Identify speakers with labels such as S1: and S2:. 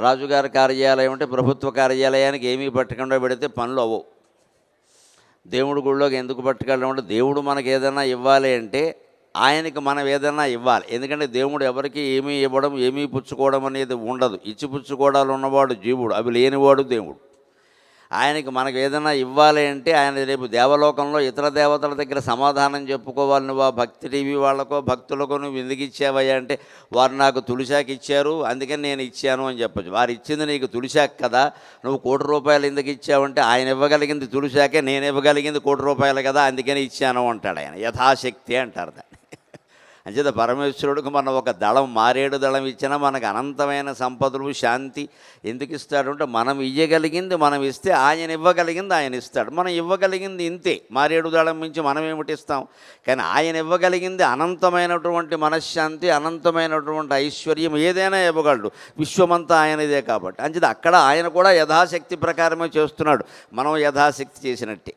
S1: రాజుగారి కార్యాలయం అంటే ప్రభుత్వ కార్యాలయానికి ఏమీ పట్టకుండా పెడితే పనులు అవ్వవు. దేవుడి గుళ్ళోకి ఎందుకు పట్టుకెళ్ళడం అంటే దేవుడు మనకు ఏదైనా ఇవ్వాలి అంటే ఆయనకి మనం ఏదైనా ఇవ్వాలి. ఎందుకంటే దేవుడు ఎవరికి ఏమీ ఇవ్వడం ఏమీ పుచ్చుకోవడం అనేది ఉండదు. ఇచ్చి పుచ్చుకోవడాలు ఉన్నవాడు జీవుడు, అవి లేనివాడు దేవుడు. ఆయనకి మనకు ఏదైనా ఇవ్వాలి అంటే ఆయన రేపు దేవలోకంలో ఇతర దేవతల దగ్గర సమాధానం చెప్పుకోవాలి. నువ్వు ఆ భక్తి టీవీ వాళ్ళకో భక్తులకో నువ్వు ఎందుకు ఇచ్చావయ్యా అంటే వారు నాకు తులిశాక ఇచ్చారు అందుకని నేను ఇచ్చాను అని చెప్పచ్చు. వారు ఇచ్చింది నీకు తులిశాక కదా, నువ్వు ₹1,00,00,000 ఎందుకు ఇచ్చావంటే ఆయన ఇవ్వగలిగింది తులిశాకే, నేను ఇవ్వగలిగింది ₹1,00,00,000 కదా అందుకని ఇచ్చాను అంటాడు ఆయన. యథాశక్తి అంటారు దాన్ని. అంచేత పరమేశ్వరుడికి మనం ఒక దళం మారేడు దళం ఇచ్చినా మనకు అనంతమైన సంపదలు శాంతి ఎందుకు ఇస్తాడు అంటే మనం ఇవ్వగలిగింది మనం ఇస్తే ఆయన ఇవ్వగలిగింది ఆయన ఇస్తాడు. మనం ఇవ్వగలిగింది ఇంతే, మారేడు దళం మించి మనం ఏమిటి ఇస్తాం. కానీ ఆయన ఇవ్వగలిగింది అనంతమైనటువంటి మనశ్శాంతి, అనంతమైనటువంటి ఐశ్వర్యం ఏదైనా ఇవ్వగలడు. విశ్వమంతా ఆయనదే కాబట్టి అంచేత అక్కడ ఆయన కూడా యథాశక్తి ప్రకారమే చేస్తున్నాడు, మనం యథాశక్తి చేసినట్టే.